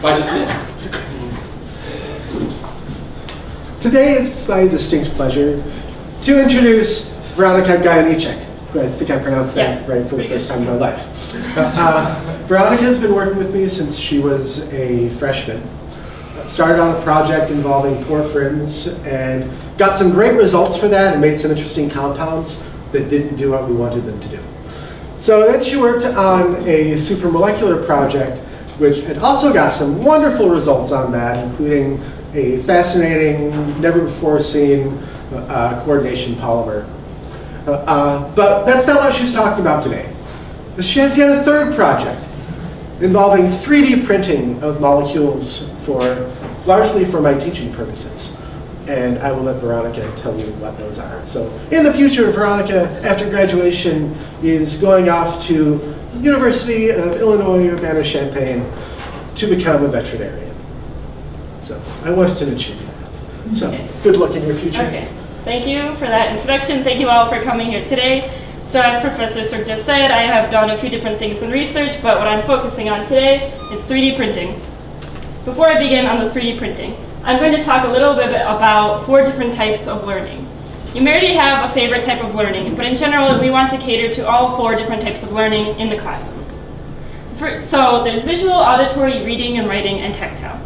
I just did. Today it's my distinct pleasure to introduce Weronika Gajowniczek, who I think I pronounced that right for the first time in my life. Weronika has been working with me since she was a freshman. Started on a project involving porphyrins and got some great results for that and made some interesting compounds that didn't do what we wanted them to do. So then she worked on a supramolecular project which had also got some wonderful results on that, including a fascinating, never before seen coordination polymer. But that's not what she's talking about today. She has yet a third project involving 3D printing of molecules largely for my teaching purposes. And I will let Weronika tell you what those are. So in the future, Weronika, after graduation, is going off to University of Illinois Urbana-Champaign to become a veterinarian. So I wanted to mention that. So good luck in your future. Okay. Thank you for that introduction. Thank you all for coming here today. So as Professor Stork just said, I have done a few different things in research, but what I'm focusing on today is 3D printing. Before I begin on the 3D printing, I'm going to talk a little bit about 4 different types of learning. You may already have a favorite type of learning, but in general, we want to cater to all 4 different types of learning in the classroom. So there's visual, auditory, reading and writing, and tactile.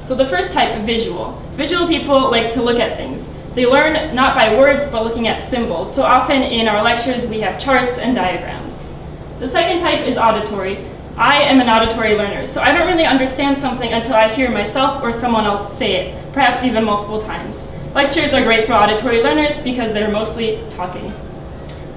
So the first type, visual. Visual people like to look at things. They learn not by words, but looking at symbols. So often in our lectures, we have charts and diagrams. The second type is auditory. I am an auditory learner, so I don't really understand something until I hear myself or someone else say it, perhaps even multiple times. Lectures are great for auditory learners because they're mostly talking.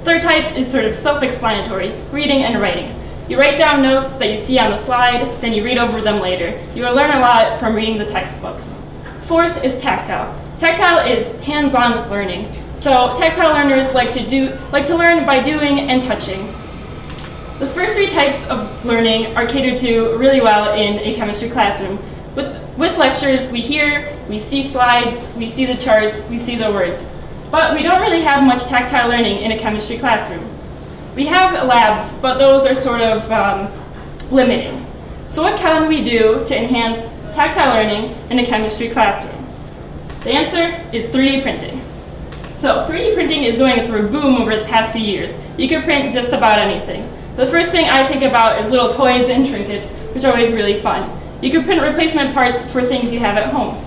Third type is sort of self-explanatory, reading and writing. You write down notes that you see on the slide, then you read over them later. You will learn a lot from reading the textbooks. Fourth is tactile. Tactile is hands-on learning. So tactile learners like to learn by doing and touching. The first 3 types of learning are catered to really well in a chemistry classroom. With lectures, we hear, we see slides, we see the charts, we see the words. But we don't really have much tactile learning in a chemistry classroom. We have labs, but those are sort of limiting. So what can we do to enhance tactile learning in a chemistry classroom? The answer is 3D printing. So 3D printing is going through a boom over the past few years. You can print just about anything. The first thing I think about is little toys and trinkets, which are always really fun. You can print replacement parts for things you have at home.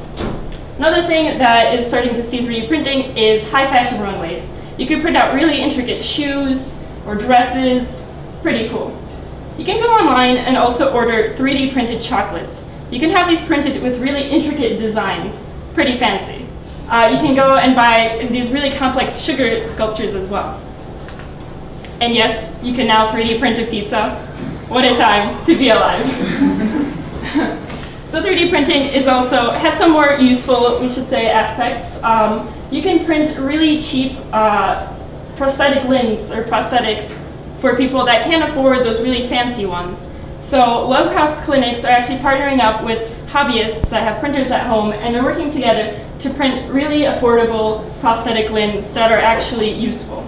Another thing that is starting to see 3D printing is high fashion runways. You can print out really intricate shoes or dresses. Pretty cool. You can go online and also order 3D printed chocolates. You can have these printed with really intricate designs. Pretty fancy. You can go and buy these really complex sugar sculptures as well. And yes, you can now 3D print a pizza. What a time to be alive. So 3D printing has some more useful, we should say, aspects. You can print really cheap prosthetic limbs or prosthetics for people that can't afford those really fancy ones. So low-cost clinics are actually partnering up with hobbyists that have printers at home, and they're working together to print really affordable prosthetic limbs that are actually useful.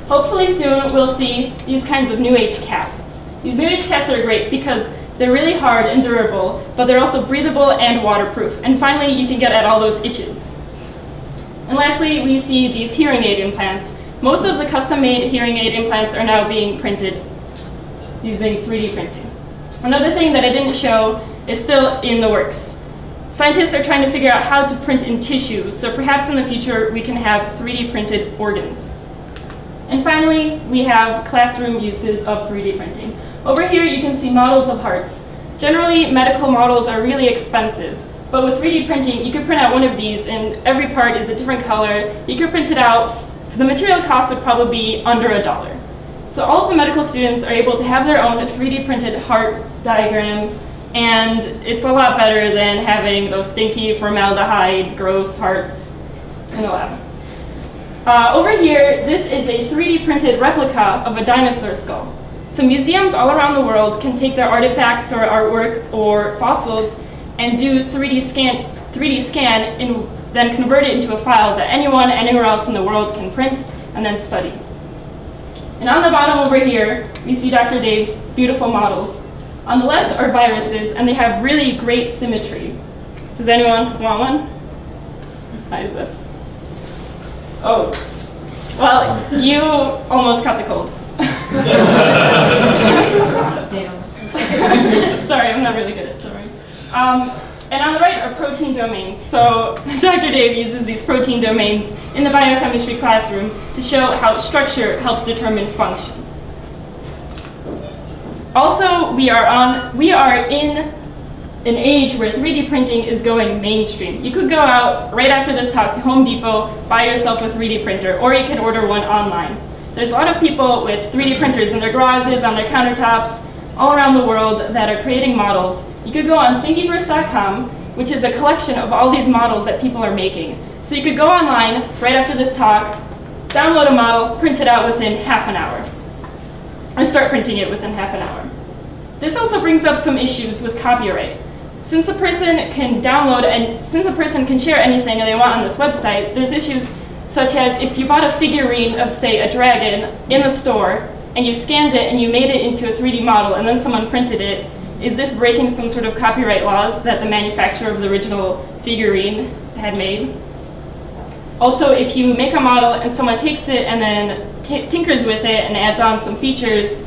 Hopefully soon we'll see these kinds of New Age casts. These New Age casts are great because they're really hard and durable, but they're also breathable and waterproof. And finally, you can get at all those itches. And lastly, we see these hearing aid implants. Most of the custom-made hearing aid implants are now being printed using 3D printing. Another thing that I didn't show is still in the works. Scientists are trying to figure out how to print in tissue, so perhaps in the future we can have 3D printed organs. And finally, we have classroom uses of 3D printing. Over here you can see models of hearts. Generally, medical models are really expensive, but with 3D printing you can print out one of these and every part is a different color. You can print it out. The material cost would probably be under $1. So all of the medical students are able to have their own 3D printed heart diagram, and it's a lot better than having those stinky formaldehyde gross hearts in the lab. Over here, this is a 3D printed replica of a dinosaur skull. So museums all around the world can take their artifacts or artwork or fossils and do 3D scan and then convert it into a file that anyone anywhere else in the world can print and then study. And on the bottom over here, we see Dr. Dave's beautiful models. On the left are viruses, and they have really great symmetry. Does anyone want one? How is this? Oh, well, you almost caught the cold. Sorry, I'm not really good at drawing. And on the right are protein domains. So Dr. Dave uses these protein domains in the biochemistry classroom to show how structure helps determine function. Also, we are in an age where 3D printing is going mainstream. You could go out right after this talk to Home Depot, buy yourself a 3D printer, or you can order one online. There's a lot of people with 3D printers in their garages, on their countertops, all around the world that are creating models. You could go on Thingiverse.com, which is a collection of all these models that people are making. So you could go online right after this talk, download a model, print it out within half an hour, or start printing it within half an hour. This also brings up some issues with copyright. Since a person can download and since a person can share anything they want on this website, there's issues such as if you bought a figurine of, say, a dragon in a store, and you scanned it and you made it into a 3D model and then someone printed it, is this breaking some sort of copyright laws that the manufacturer of the original figurine had made? Also, if you make a model and someone takes it and then tinkers with it and adds on some features,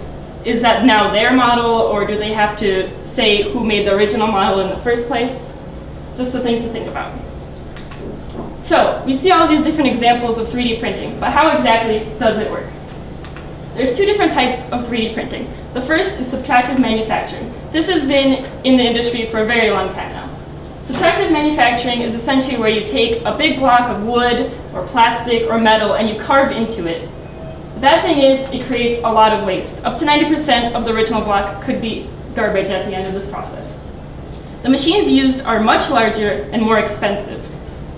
is that now their model, or do they have to say who made the original model in the first place? Just a thing to think about. So, we see all these different examples of 3D printing, but how exactly does it work? There's two different types of 3D printing. The first is subtractive manufacturing. This has been in the industry for a very long time now. Subtractive manufacturing is essentially where you take a big block of wood or plastic or metal and you carve into it. The bad thing is it creates a lot of waste. Up to 90% of the original block could be garbage at the end of this process. The machines used are much larger and more expensive.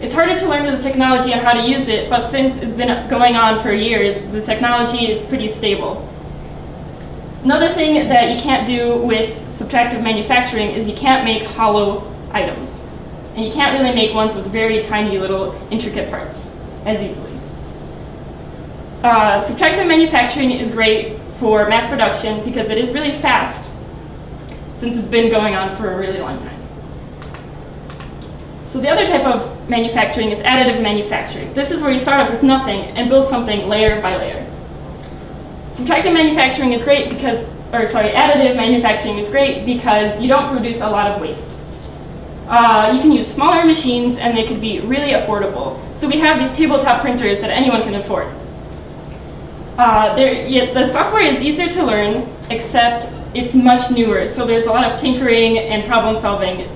It's harder to learn the technology and how to use it, but since it's been going on for years, the technology is pretty stable. Another thing that you can't do with subtractive manufacturing is you can't make hollow items. And you can't really make ones with very tiny little intricate parts as easily. Subtractive manufacturing is great for mass production because it is really fast since it's been going on for a really long time. So the other type of manufacturing is additive manufacturing. This is where you start off with nothing and build something layer by layer. Subtractive manufacturing is great because, additive manufacturing is great because you don't produce a lot of waste. You can use smaller machines and they could be really affordable. So we have these tabletop printers that anyone can afford. The software is easier to learn, except it's much newer. So there's a lot of tinkering and problem solving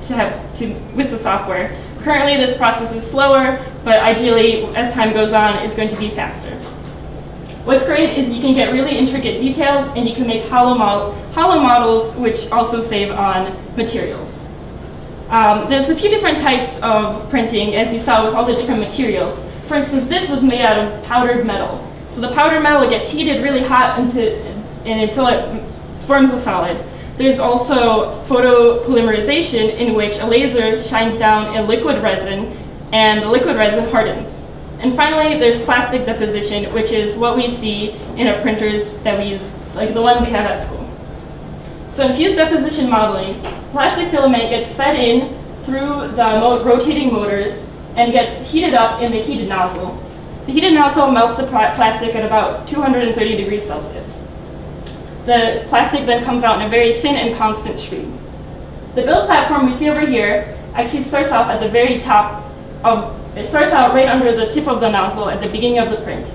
with the software. Currently this process is slower, but ideally as time goes on is going to be faster. What's great is you can get really intricate details and you can make hollow models which also save on materials. There's a few different types of printing, as you saw with all the different materials. For instance, this was made out of powdered metal. So the powdered metal gets heated really hot until it forms a solid. There's also photopolymerization, in which a laser shines down a liquid resin and the liquid resin hardens. And finally, there's plastic deposition, which is what we see in our printers that we use, like the one we have at school. So in fused deposition modeling, plastic filament gets fed in through the rotating motors and gets heated up in the heated nozzle. The heated nozzle melts the plastic at about 230 degrees Celsius. The plastic then comes out in a very thin and constant stream. The build platform we see over here actually starts off at the very top it starts out right under the tip of the nozzle at the beginning of the print.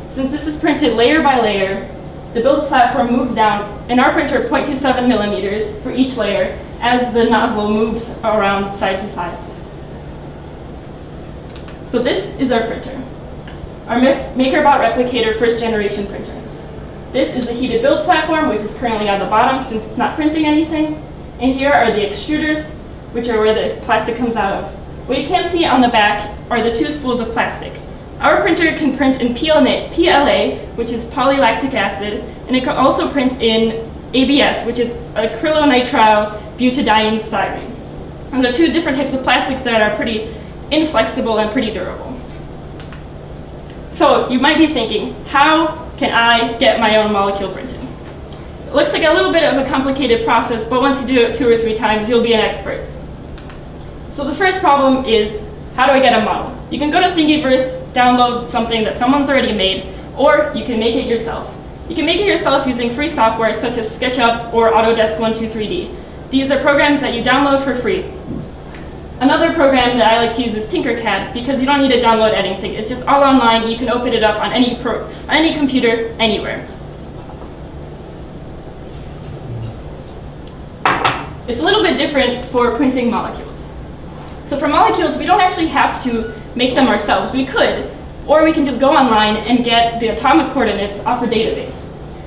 Since this is printed layer by layer, the build platform moves down, in our printer 0.27 millimeters for each layer, as the nozzle moves around side to side. So this is our printer. Our MakerBot Replicator first generation printer. This is the heated build platform, which is currently on the bottom since it's not printing anything. And here are the extruders, which are where the plastic comes out of. What you can't see on the back are the two spools of plastic. Our printer can print in PLA, which is polylactic acid, and it can also print in ABS, which is acrylonitrile butadiene styrene. And they're two different types of plastics that are pretty inflexible and pretty durable. So you might be thinking, how can I get my own molecule printing? It looks like a little bit of a complicated process, but once you do it 2 or 3 times, you'll be an expert. So the first problem is, how do I get a model? You can go to Thingiverse, download something that someone's already made, or you can make it yourself. You can make it yourself using free software such as SketchUp or Autodesk 123D. These are programs that you download for free. Another program that I like to use is Tinkercad, because you don't need to download anything. It's just all online. You can open it up on any computer, anywhere. It's a little bit different for printing molecules. So for molecules, we don't actually have to make them ourselves. We could, or we can just go online and get the atomic coordinates off a database.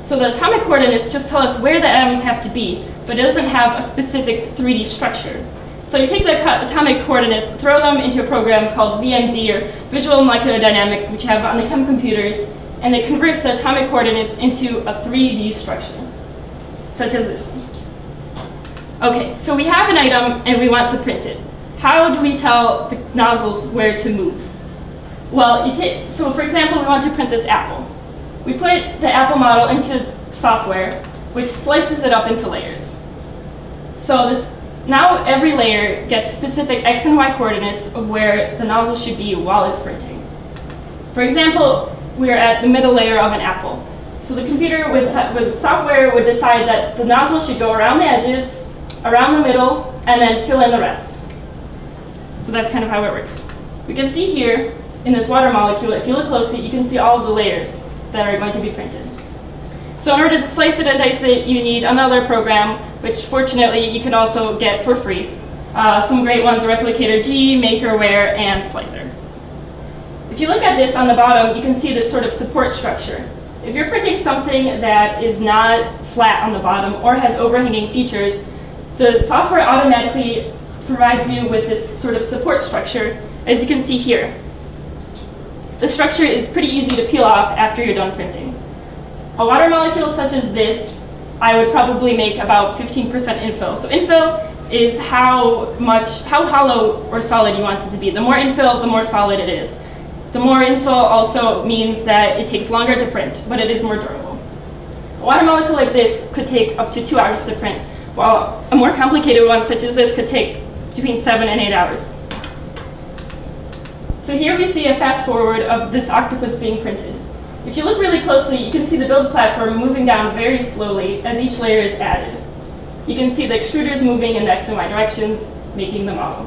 So the atomic coordinates just tell us where the atoms have to be, but it doesn't have a specific 3D structure. So you take the atomic coordinates, throw them into a program called VMD, or Visual Molecular Dynamics, which you have on the chem computers, and it converts the atomic coordinates into a 3D structure, such as this one. Okay, so we have an item and we want to print it. How do we tell the nozzles where to move? Well, so for example, we want to print this apple. We put the apple model into software, which slices it up into layers. So now every layer gets specific X and Y coordinates of where the nozzle should be while it's printing. For example, we're at the middle layer of an apple. So the computer with software would decide that the nozzle should go around the edges, around the middle, and then fill in the rest. So that's kind of how it works. We can see here in this water molecule, if you look closely, you can see all of the layers that are going to be printed. So in order to slice it and dice it, you need another program, which fortunately you can also get for free. Some great ones are Replicator G, Makerware, and Slicer. If you look at this on the bottom, you can see this sort of support structure. If you're printing something that is not flat on the bottom or has overhanging features, the software automatically provides you with this sort of support structure, as you can see here. The structure is pretty easy to peel off after you're done printing. A water molecule such as this, I would probably make about 15% infill. So infill is how hollow or solid you want it to be. The more infill, the more solid it is. The more infill also means that it takes longer to print, but it is more durable. A water molecule like this could take up to 2 hours to print, while a more complicated one such as this could take between 7 and 8 hours. So here we see a fast forward of this octopus being printed. If you look really closely, you can see the build platform moving down very slowly as each layer is added. You can see the extruders moving in X and Y directions, making the model.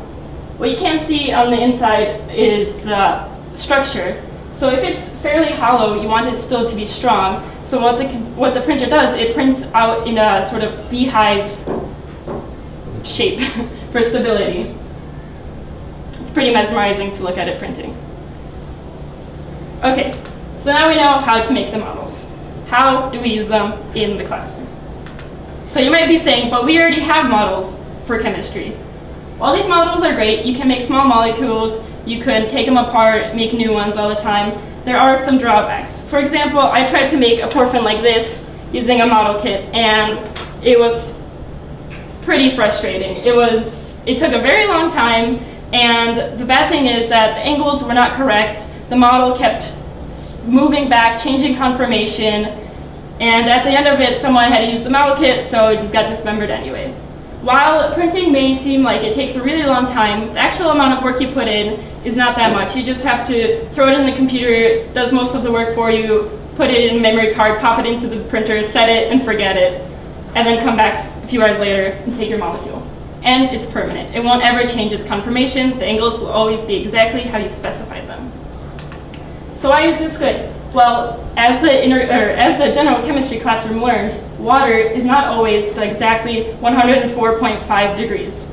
What you can't see on the inside is the structure. So if it's fairly hollow, you want it still to be strong. So what the printer does, it prints out in a sort of beehive shape for stability. It's pretty mesmerizing to look at it printing. Okay, so now we know how to make the models. How do we use them in the classroom? So you might be saying, but we already have models for chemistry. While these models are great, you can make small molecules, you can take them apart, make new ones all the time. There are some drawbacks. For example, I tried to make a porphyrin like this using a model kit, and it was pretty frustrating. It took a very long time, and the bad thing is that the angles were not correct. The model kept moving back, changing conformation, and at the end of it, someone had to use the model kit, so it just got dismembered anyway. While printing may seem like it takes a really long time, the actual amount of work you put in is not that much. You just have to throw it in the computer, it does most of the work for you, put it in a memory card, pop it into the printer, set it, and forget it, and then come back a few hours later and take your molecule. And it's permanent. It won't ever change its conformation. The angles will always be exactly how you specified them. So why is this good? Well, as the general chemistry classroom learned, water is not always exactly 104.5 degrees.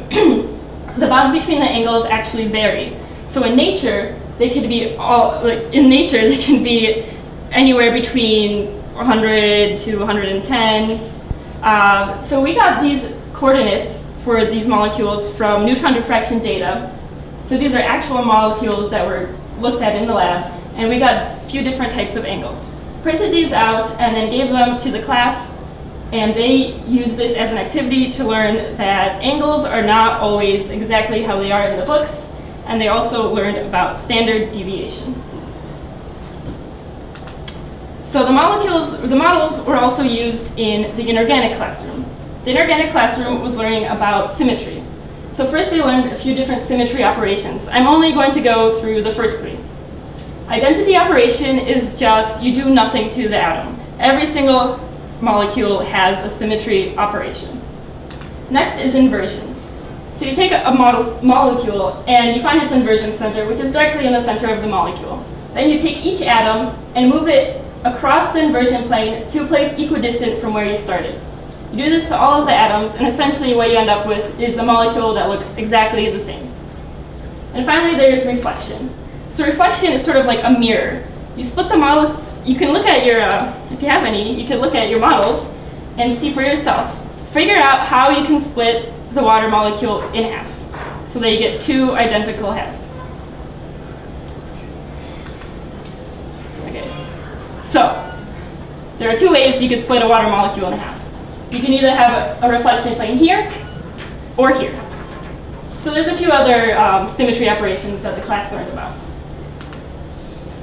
The bonds between the angles actually vary. So in nature, they can be anywhere between 100 to 110. So we got these coordinates for these molecules from neutron diffraction data. So these are actual molecules that were looked at in the lab, and we got a few different types of angles. Printed these out and then gave them to the class, and they used this as an activity to learn that angles are not always exactly how they are in the books, and they also learned about standard deviation. So the models were also used in the inorganic classroom. The inorganic classroom was learning about symmetry. So first they learned a few different symmetry operations. I'm only going to go through the first three. Identity operation is just you do nothing to the atom. Every single molecule has a symmetry operation. Next is inversion. So you take a molecule and you find its inversion center, which is directly in the center of the molecule. Then you take each atom and move it across the inversion plane to a place equidistant from where you started. You do this to all of the atoms, and essentially what you end up with is a molecule that looks exactly the same. And finally, there's reflection. So reflection is sort of like a mirror. You split the model, you can look at your, if you have any, you can look at your models and see for yourself. Figure out how you can split the water molecule in half so that you get two identical halves. Okay, so there are two ways you could split a water molecule in half. You can either have a reflection plane here or here. So there's a few other symmetry operations that the class learned about.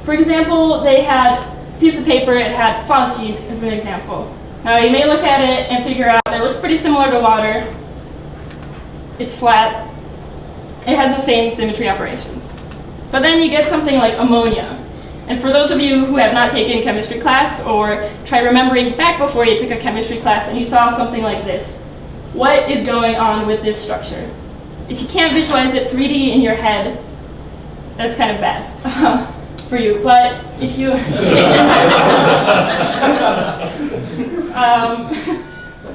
For example, they had a piece of paper, it had phosgene as an example. Now you may look at it and figure out that it looks pretty similar to water. It's flat. It has the same symmetry operations. But then you get something like ammonia. And for those of you who have not taken chemistry class, or try remembering back before you took a chemistry class and you saw something like this, what is going on with this structure? If you can't visualize it 3D in your head, that's kind of bad for you. But if you...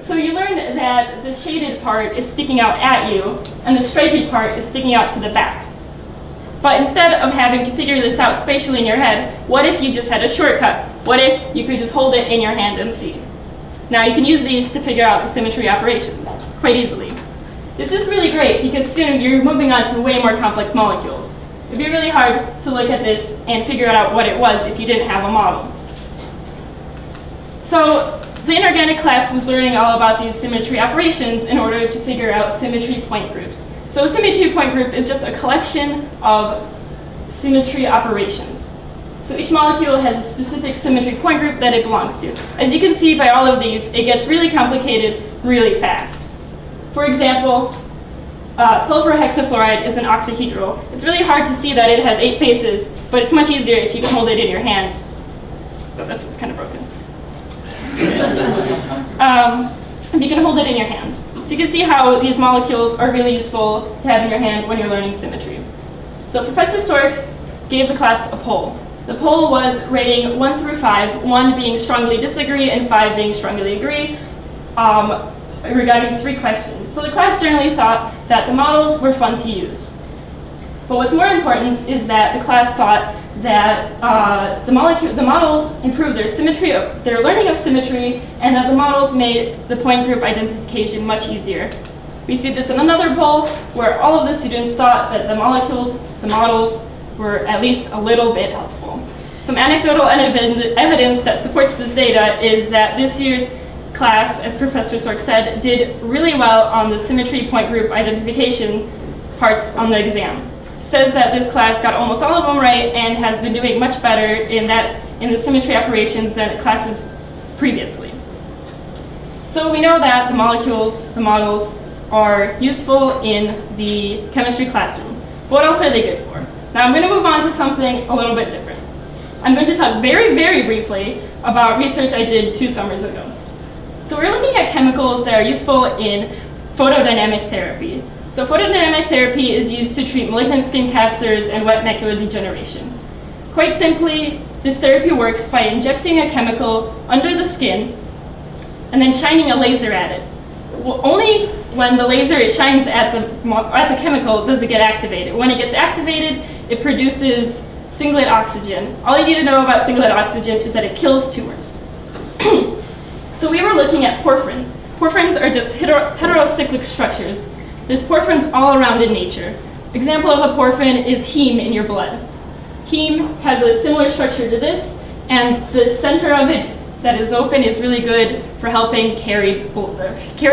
so you learned that the shaded part is sticking out at you, and the striped part is sticking out to the back. But instead of having to figure this out spatially in your head, what if you just had a shortcut? What if you could just hold it in your hand and see? Now you can use these to figure out the symmetry operations quite easily. This is really great because soon you're moving on to way more complex molecules. It'd be really hard to look at this and figure out what it was if you didn't have a model. So the inorganic class was learning all about these symmetry operations in order to figure out symmetry point groups. So a symmetry point group is just a collection of symmetry operations. So each molecule has a specific symmetry point group that it belongs to. As you can see by all of these, it gets really complicated really fast. For example, sulfur hexafluoride is an octahedral. It's really hard to see that it has 8 faces, but it's much easier if you can hold it in your hand. Oh, this was kind of broken. If you can hold it in your hand. So you can see how these molecules are really useful to have in your hand when you're learning symmetry. So Professor Stork gave the class a poll. The poll was rating 1 through 5, 1 being strongly disagree and 5 being strongly agree, regarding 3 questions. So the class generally thought that the models were fun to use. But what's more important is that the class thought that the models improved their symmetry, their learning of symmetry, and that the models made the point group identification much easier. We see this in another poll where all of the students thought that the models were at least a little bit helpful. Some anecdotal evidence that supports this data is that this year's class, as Professor Stork said, did really well on the symmetry point group identification parts on the exam. Says that this class got almost all of them right and has been doing much better in the symmetry operations than classes previously. So we know that the models are useful in the chemistry classroom. But what else are they good for? Now I'm going to move on to something a little bit different. I'm going to talk very, very briefly about research I did 2 summers ago. So we're looking at chemicals that are useful in photodynamic therapy. So photodynamic therapy is used to treat malignant skin cancers and wet macular degeneration. Quite simply, this therapy works by injecting a chemical under the skin and then shining a laser at it. Only when the laser shines at the chemical does it get activated. When it gets activated, it produces singlet oxygen. All you need to know about singlet oxygen is that it kills tumors. So we were looking at porphyrins. Porphyrins are just heterocyclic structures. There's porphyrins all around in nature. Example of a porphyrin is heme in your blood. Heme has a similar structure to this, and the center of it that is open is really good for helping carry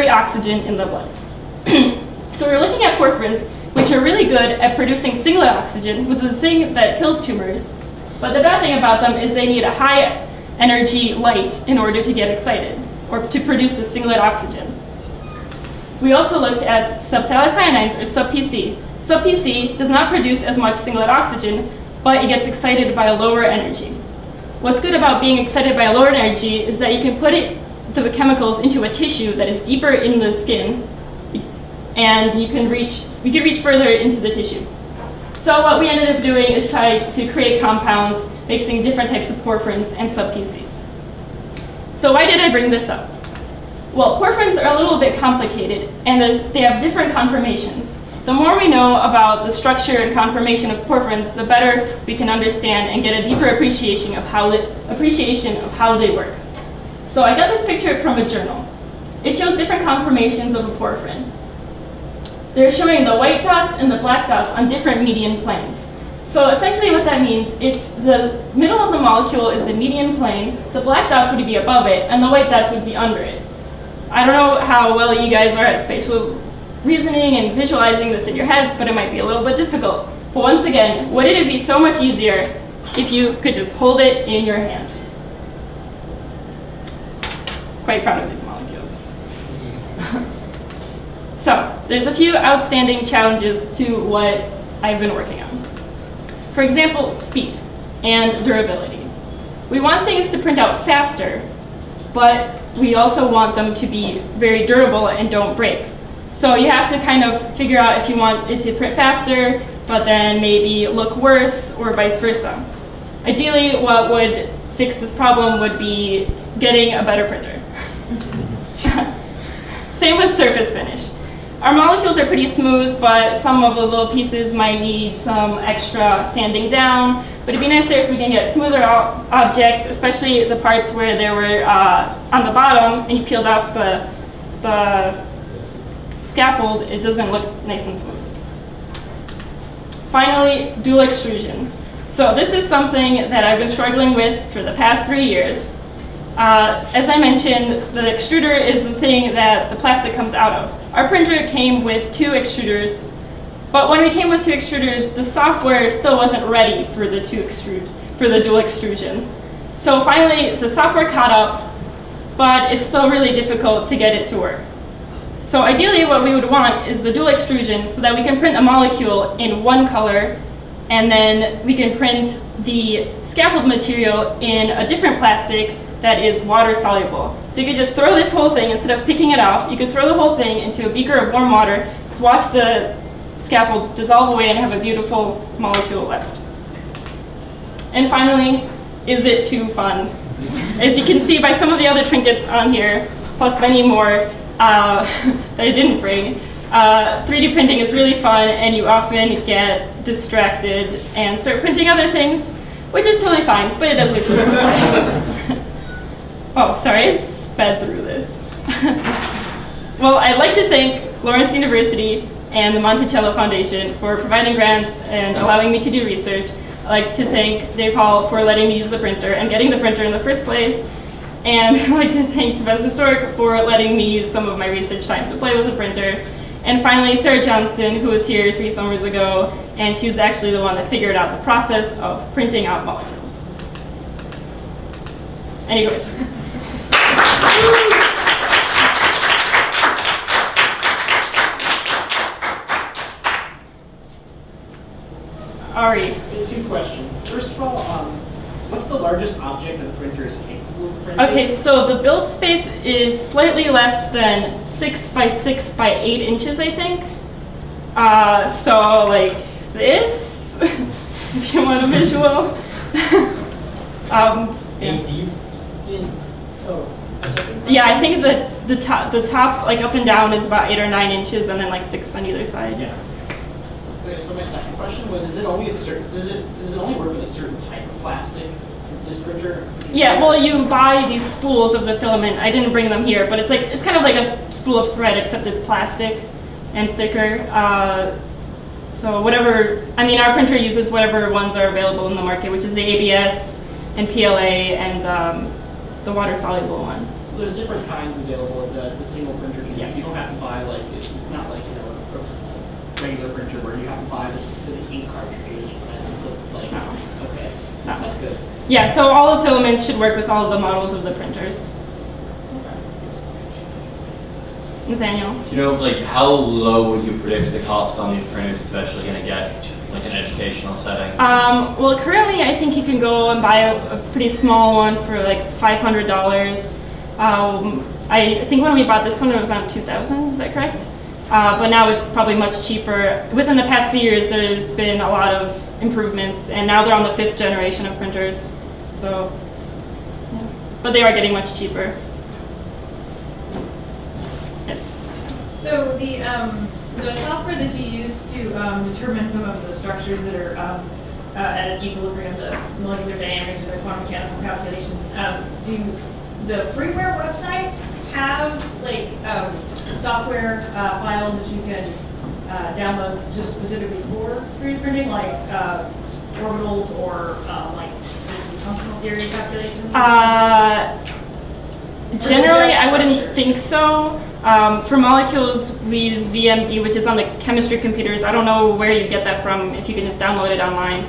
oxygen in the blood. So we're looking at porphyrins, which are really good at producing singlet oxygen, which is the thing that kills tumors. But the bad thing about them is they need a high energy light in order to get excited, or to produce the singlet oxygen. We also looked at subphthalocyanines, or sub-PC. Sub-PC does not produce as much singlet oxygen, but it gets excited by a lower energy. What's good about being excited by a lower energy is that you can put the chemicals into a tissue that is deeper in the skin, and we can reach further into the tissue. So what we ended up doing is try to create compounds mixing different types of porphyrins and sub-PCs. So why did I bring this up? Well, porphyrins are a little bit complicated, and they have different conformations. The more we know about the structure and conformation of porphyrins, the better we can understand and get a deeper appreciation of how they work. So I got this picture from a journal. It shows different conformations of a porphyrin. They're showing the white dots and the black dots on different median planes. So essentially what that means, if the middle of the molecule is the median plane, the black dots would be above it, and the white dots would be under it. I don't know how well you guys are at spatial reasoning and visualizing this in your heads, but it might be a little bit difficult. But once again, wouldn't it be so much easier if you could just hold it in your hand? Quite proud of these molecules. So, there's a few outstanding challenges to what I've been working on. For example, speed and durability. We want things to print out faster, but we also want them to be very durable and don't break. So you have to kind of figure out if you want it to print faster, but then maybe look worse, or vice versa. Ideally, what would fix this problem would be getting a better printer. Same with surface finish. Our molecules are pretty smooth, but some of the little pieces might need some extra sanding down. But it'd be nicer if we can get smoother objects, especially the parts where they were on the bottom and you peeled off the scaffold. It doesn't look nice and smooth. Finally, dual extrusion. So this is something that I've been struggling with for the past 3 years. As I mentioned, the extruder is the thing that the plastic comes out of. Our printer came with 2 extruders, but when we came with 2 extruders, the software still wasn't ready for the dual extrusion. So finally, the software caught up, but it's still really difficult to get it to work. So ideally, what we would want is the dual extrusion so that we can print a molecule in one color, and then we can print the scaffold material in a different plastic that is water soluble. So you could just throw this whole thing, instead of picking it off, you could throw the whole thing into a beaker of warm water, just watch the scaffold dissolve away and have a beautiful molecule left. And finally, is it too fun? As you can see by some of the other trinkets on here, plus many more that I didn't bring, 3D printing is really fun, and you often get distracted and start printing other things, which is totally fine, but it does waste a little time. Oh, sorry, I sped through this. Well, I'd like to thank Lawrence University and the Monticello Foundation for providing grants and allowing me to do research. I'd like to thank Dave Hall for letting me use the printer and getting the printer in the first place. And I'd like to thank Professor Stork for letting me use some of my research time to play with the printer. And finally, Sarah Johnson, who was here 3 summers ago, and she's actually the one that figured out the process of printing out molecules. Any questions? Ari. 2 questions. First of all, what's the largest object that the printer is capable of printing? Okay, so the build space is slightly less than 6 by 6 by 8 inches, I think. So like this, if you want a visual. Yeah, I think that the top, like up and down, is about 8 or 9 inches, and then like 6 on either side. Yeah. Okay, so my second question was: does it only work with a certain type of plastic? This printer? Yeah, well, you buy these spools of the filament. I didn't bring them here, but it's kind of like a spool of thread, except it's plastic and thicker. So whatever, I mean, our printer uses whatever ones are available in the market, which is the ABS and PLA and the water-soluble one. So there's different kinds available that the single printer can use. You don't have to buy, like, it's not like, a regular printer where you have to buy the specific ink cartridges. That's like, No. okay, No. that's good. Yeah, so all the filaments should work with all of the models of the printers. Nathaniel? Do you know, like, how low would you predict the cost on these printers, especially going to get, like, an educational setting? Well, currently I think you can go and buy a pretty small one for like $500. I think when we bought this one it was around 2,000, is that correct? But now it's probably much cheaper. Within the past few years there's been a lot of improvements, and now they're on the 5th generation of printers. So, yeah. But they are getting much cheaper. Yes. So the software that you use to determine some of the structures that are at an equilibrium, the molecular dynamics or the quantum mechanical calculations, do the freeware websites have like software files that you can download just specifically for 3D printing, like orbitals or like functional theory calculations? Generally, I wouldn't think so. For molecules, we use VMD, which is on the chemistry computers. I don't know where you get that from, if you can just download it online.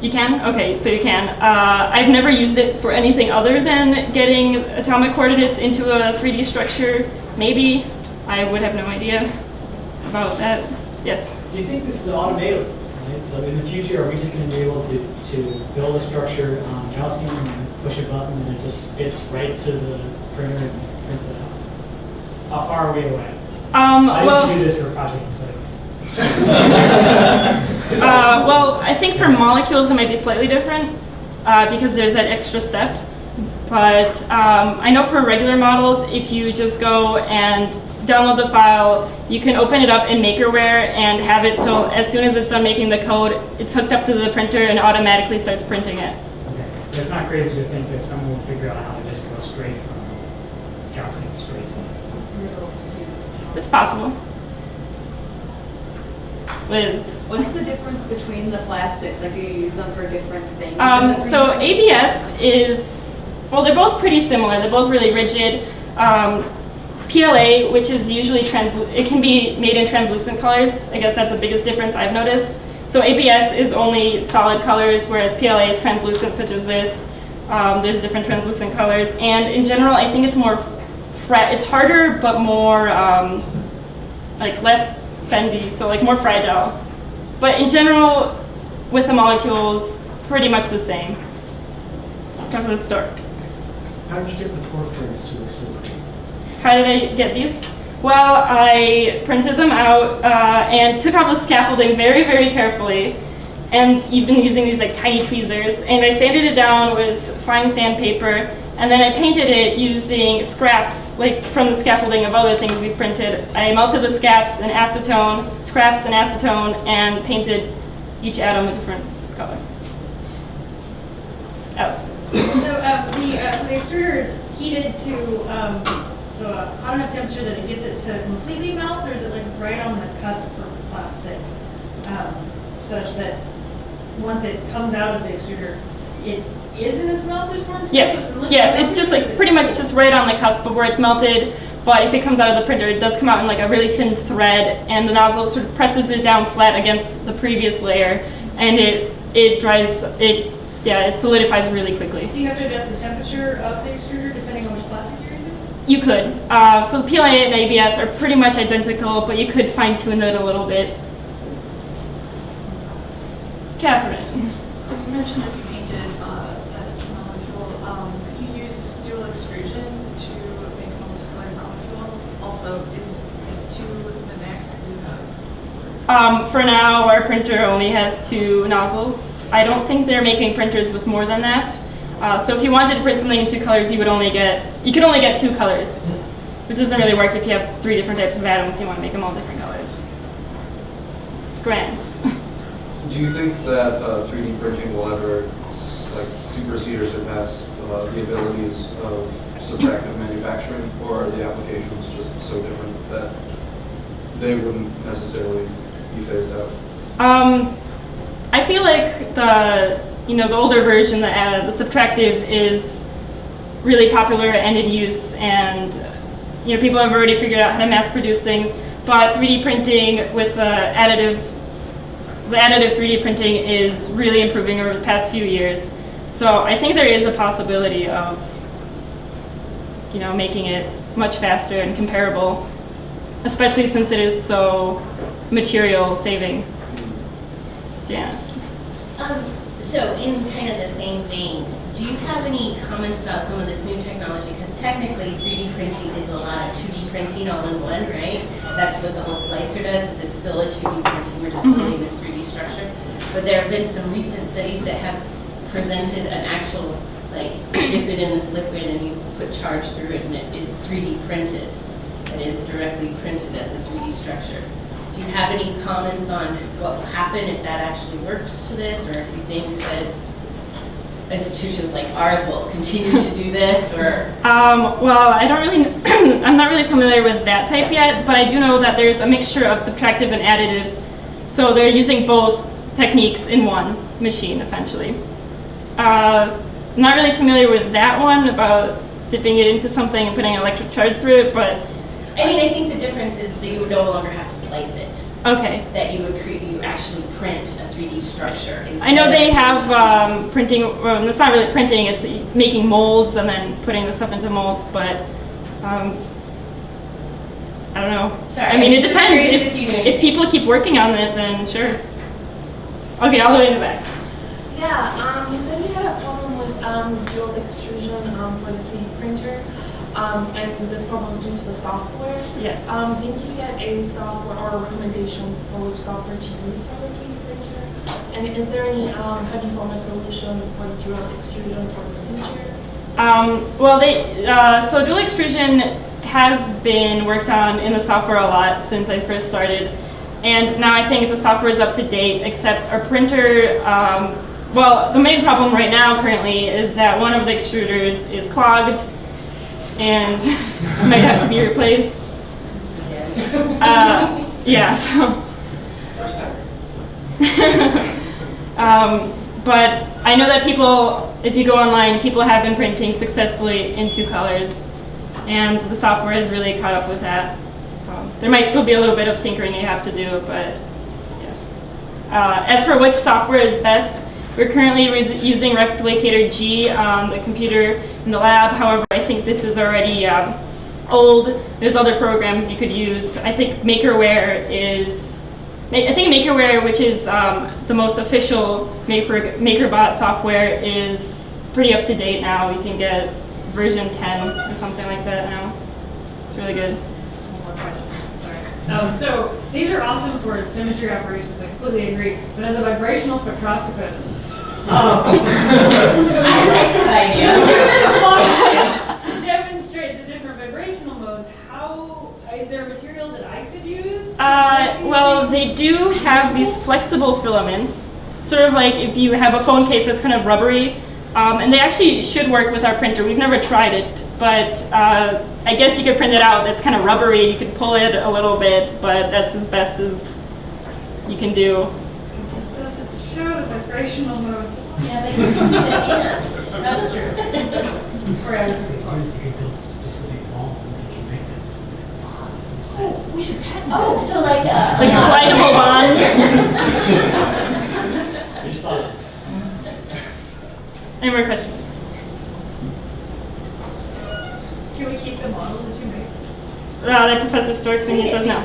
You can? Okay, so you can. I've never used it for anything other than getting atomic coordinates into a 3D structure. Maybe. I would have no idea about that. Yes? Do you think this is automatable? Right? So in the future, are we just going to be able to build a structure on Gaussian and push a button and it just spits right to the printer and prints it out? How far are we away? I used to do this for a project instead. Well, I think for molecules it might be slightly different because there's that extra step. But I know for regular models, if you just go and download the file, you can open it up in Makerware and have it so as soon as it's done making the code, it's hooked up to the printer and automatically starts printing it. Okay. It's not crazy to think that someone will figure out how to just go straight from Gaussian straight to Results. It's possible. Liz? What's the difference between the plastics? Like, do you use them for different things? So ABS is, well, they're both pretty similar. They're both really rigid. PLA, which is usually it can be made in translucent colors. I guess that's the biggest difference I've noticed. So ABS is only solid colors, whereas PLA is translucent, such as this. There's different translucent colors, and in general, I think it's more it's harder, but more like less bendy, so like more fragile. But in general, with the molecules, pretty much the same. Come to the start. How did you get the porphyrins to look so pretty? How did I get these? Well, I printed them out and took off the scaffolding very, very carefully, and even using these like tiny tweezers. And I sanded it down with fine sandpaper, and then I painted it using scraps, like from the scaffolding of other things we've printed. I melted the scraps in acetone, and painted each atom a different color. Alice. So the extruder is heated to so a hot enough temperature that it gets it to completely melt, or is it like right on the cusp of plastic, such that once it comes out of the extruder, it is in its melted form? Yes, it's just like pretty much just right on the cusp of where it's melted. But if it comes out of the printer, it does come out in like a really thin thread, and the nozzle sort of presses it down flat against the previous layer, and it dries. It solidifies really quickly. Do you have to adjust the temperature of the extruder depending on which plastic you're using? You could. So PLA and ABS are pretty much identical, but you could fine-tune it a little bit. Catherine. So you mentioned that you painted that molecule. Could you use dual extrusion to make a multicolored molecule? Also, is 2 the max that you have? For now, our printer only has 2 nozzles. I don't think they're making printers with more than that. So if you wanted to print something in 2 colors, you could only get 2 colors, which doesn't really work if you have 3 different types of atoms. You want to make them all different colors. Grant. Do you think that 3D printing will ever supersede or surpass the abilities of subtractive manufacturing, or are the applications just so different that they wouldn't necessarily be phased out? I feel like the older version, the subtractive, is really popular and in use, and people have already figured out how to mass produce things. but 3D printing with the additive 3D printing is really improving over the past few years. So I think there is a possibility of, making it much faster and comparable, especially since it is so material saving. Yeah. So in kind of the same vein, do you have any comments about some of this new technology? Because technically 3D printing is a lot of 2D printing all in one, right? That's what the whole slicer does, is it's still a 2D printing, we're just building this 3D structure. But there have been some recent studies that have presented an actual, dip it in this liquid and you put charge through it and it is 3D printed. And it is directly printed as a 3D structure. Do you have any comments on what will happen if that actually works to this, or if you think that institutions like ours will continue to do this, or? Well, I don't really, I'm not really familiar with that type yet, but I do know that there's a mixture of subtractive and additive. So they're using both techniques in one machine, essentially. I'm not really familiar with that one about dipping it into something and putting an electric charge through it, but. I think the difference is that you would no longer have to slice it. Okay. That you actually print a 3D structure. I know they have printing, well, it's not really printing, it's making molds and then putting the stuff into molds, but I don't know. Sorry, I mean, it depends. If people keep working on it, then sure. Okay, all the way in the back. Yeah, you said you had a problem with dual extrusion for the 3D printer. And this problem is due to the software. Yes. Didn't you get a software or a recommendation for which software to use for the 3D printer? And is there any have you found a solution for dual extrusion for the future? Well, so dual extrusion has been worked on in the software a lot since I first started, and now I think the software is up to date. Except our printer. Well, the main problem right now currently is that one of the extruders is clogged and might have to be replaced. Yeah, so. But I know that people, if you go online, people have been printing successfully in 2 colors, and the software has really caught up with that. There might still be a little bit of tinkering you have to do, but yes. As for which software is best, we're currently using Replica G on the computer in the lab. However, I think this is already old. There's other programs you could use. I think Makerware, which is the most official MakerBot software, is pretty up to date now. You can get version 10 or something like that now. It's really good. One more question. Sorry. So these are awesome for symmetry operations. I completely agree. But as a vibrational spectroscopist, I like that idea. to demonstrate the different vibrational modes, is there a material that I could use? Well, they do have these flexible filaments, sort of like if you have a phone case that's kind of rubbery, and they actually should work with our printer. We've never tried it, but I guess you could print it out. It's kind of rubbery. You could pull it a little bit, but that's as best as you can do. This doesn't show the vibrational modes. Yeah, they can enhance. That's true. Or you could build specific molds and you can make them some set. We should patent. Oh, so like slidable bonds. I just thought. Any more questions? Can we keep the models that you make? That Professor Storks, and he says no.